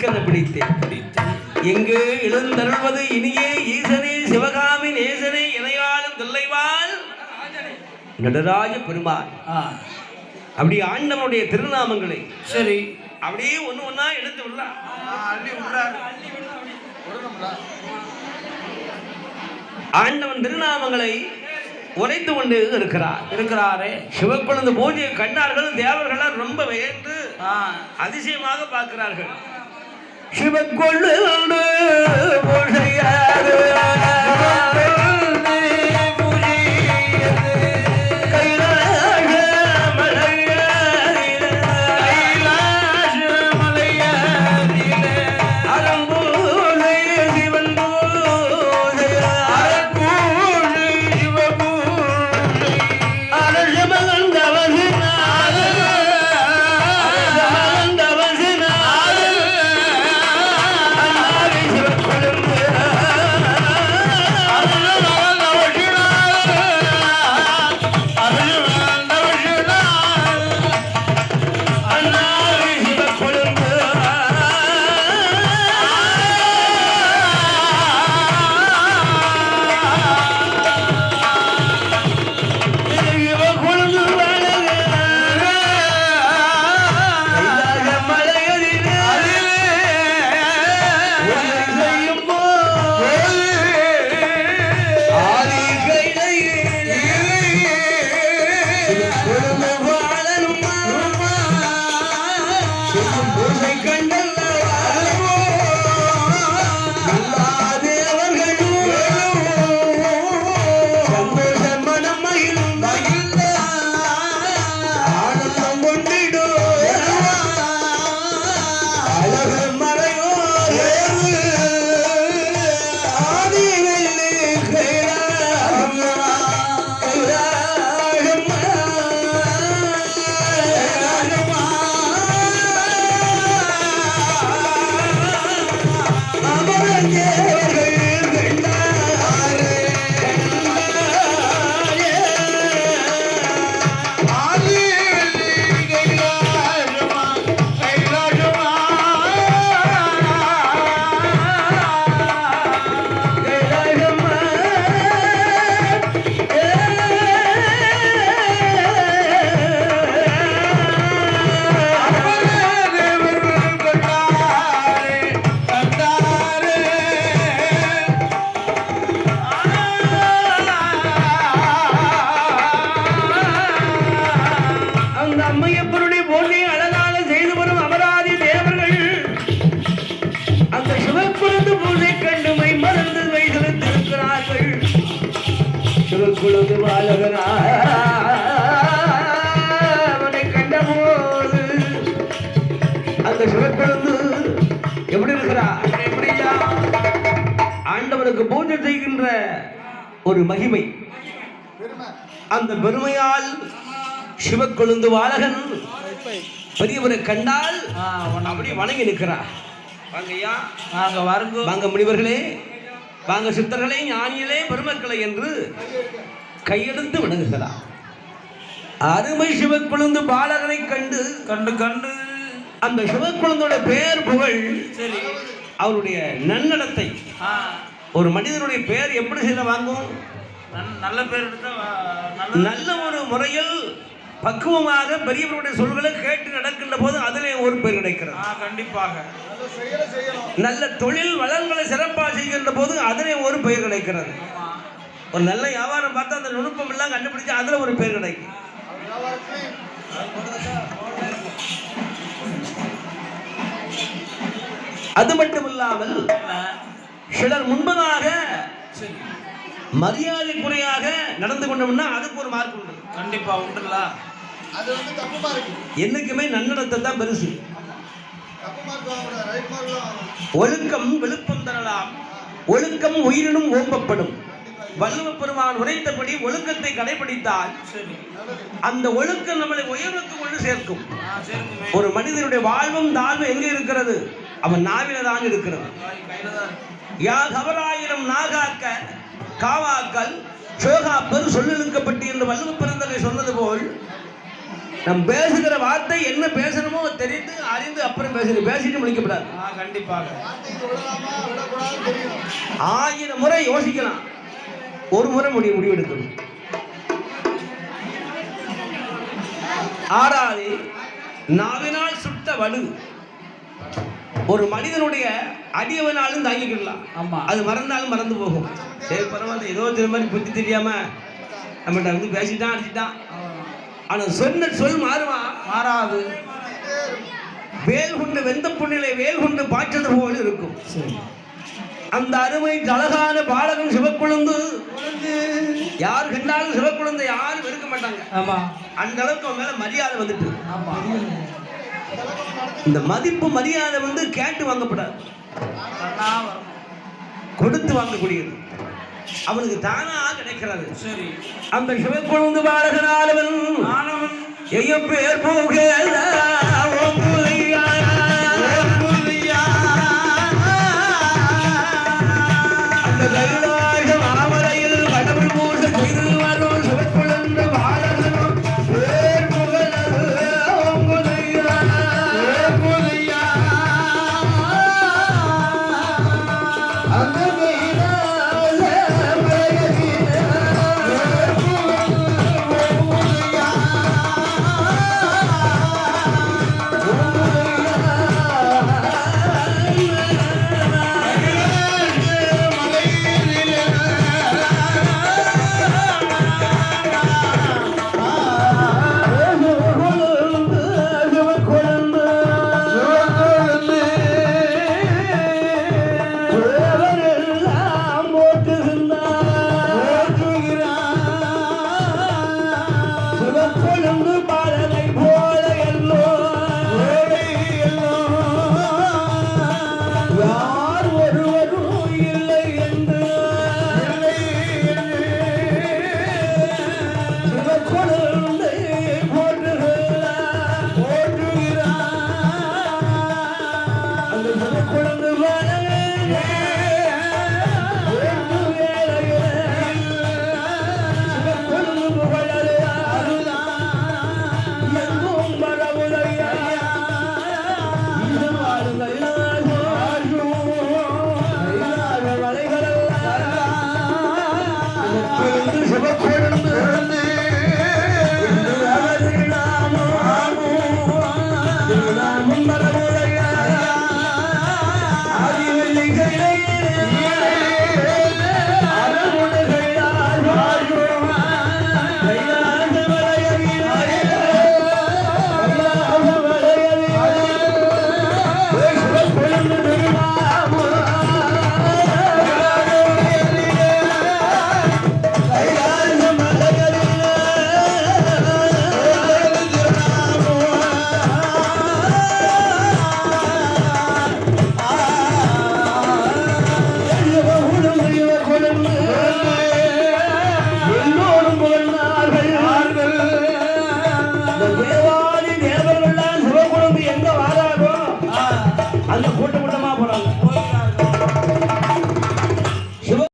வெடுக்கென பிடித்தேன். எங்கே எழுந்தருள்வது இனியே ஈசனே சிவகாமி நேசனே இணையாளும் தில்லைவாள் நடராஜ பெருமாள். அப்படி ஆண்டவனுடைய திருநாமங்களை சரி அப்படியே ஒண்ணு ஒண்ணா எடுத்து விடுறார். ஆண்டவன் திருநாமங்களை உரைத்து கொண்டு இருக்கிறாரே. சிவக்குழந்தை பூஜையை கண்டார்கள். தேவர்கள் ரொம்ப வியந்து அதிசயமாக பார்க்கிறார்கள். சிவக்குழந்தை பூஜையாரு அவனை கண்டபோது அந்த சிவக்குழந்து எப்படி இருக்கிறார்? ஆண்டவனுக்கு பூஜை செய்கின்ற ஒரு மகிமை, அந்த பெருமையால் சிவக்குழந்து வாழகன் பெரியவரை கண்டால் அப்படி வணங்கி நிற்கிறார். வாங்கய்யா, வாங்க முனிவர்களே, வாங்க சித்தர்களே, ஞானிகளே, பெருமக்களை என்று கையெடுத்து வணங்குகிறார். அருமை சிவக்குழந்து பாலகனை கண்டு கண்டு கண்டு அந்த சிவக்குழந்தோட பெயர் புகழ், அவருடைய நன்னடத்தை, ஒரு மனிதனுடைய பெயர் எப்படி செய்த வாங்கும்? நல்ல பேர் நல்ல ஒரு முறையில் பக்குவமாக பெரியவருடைய சொல்களை கேட்டு நடக்கின்ற போது அதிலே ஒரு பேர் கிடைக்கிறது. கண்டிப்பாக நல்ல தொழில் வளங்களை சிறப்பாக செய்கின்ற போது அதிலே ஒரு பெயர் கிடைக்கிறது. ஒரு நல்ல வியாபாரம் பார்த்தா அந்த நுணுப்பம் எல்லாம் கண்டுபிடிச்சு அதுல ஒரு பேர் கிடைக்கும். அது மட்டும் இல்லாமல் சிலர் முன்பதாக மரியாதை குறையாக நடந்து கொண்டோம்னா அதுக்கு ஒரு மார்க் உண்டு. கண்டிப்பா உண்டுல்ல. அது வந்து தப்பு மார்க். என்னைக்குமே நன்னடத்தை தான் பெருசு. தப்பு மார்க் வாங்கற ரைட் மார்க். ஒழுக்கம் விழுப்பம் தரலாம். ஒழுக்கம் உயிரினும் ஓம்பப்படும். வள்ளுவ பெருமான் உரைத்தபடி ஒழுக்கத்தை கடைபிடித்தால் அந்த ஒழுக்கம் நம்மளை உயர்வுக்கு கொண்டு சேர்க்கும். ஒரு மனிதனுடைய வாழ்வும் தாழ்வும் எங்கே இருக்கிறது? அவன் நாவில தான் இருக்கிறது. யா கவராயிரம் நாகாக்க காவாக்கல் சோகாப்பல் சொல்லிழுக்கப்பட்டு என்று வள்ளுவ பெருந்தகை சொன்னது போல் நம் பேசுகிற வார்த்தை என்ன பேசணுமோ தெரிந்து அறிந்து அப்புறம் பேசணும். பேசிட்டு முடிக்கப்படாது. கண்டிப்பாக 1000 முறை யோசிக்கலாம், ஒரு முறை முடிவெடுக்கணும். 6வது நாவினால் சுட்ட வலு. ஒரு மனிதனுடைய அடியவனாலும் தாங்கிக்கலாம். அது மறந்தாலும் மறந்து போகும். சரி பரவாயில்ல, ஏதோ திரும்ப புத்தி தெரியாம நம்மகிட்ட வந்து பேசிட்டான் அடிச்சுட்டான். ஆனா சொன்ன சொல் மாறுமா? மாறாது. வேல் கொண்டு வெந்த புண்ணிலை வேல் கொண்டு பாய்ச்சது போல இருக்கும். அந்த அருமை அழகான பாலகன் சிவக்குழுந்து. யார் கண்டாலும் சிவக்குழுந்தை யாரும் வெறுக்க மாட்டாங்க. அந்த அளவுக்கு அவன் மேல மரியாதை வந்துட்டு. இந்த மதிப்பு மரியாதை வந்து கேட்டு வாங்கப்படாது, கொடுத்து வாங்கக்கூடியது. அவனுக்கு தானா கிடைக்கிறது. சரி, அந்த சிவக்குழுந்து பாலகனானவன் பேர் போக அந்த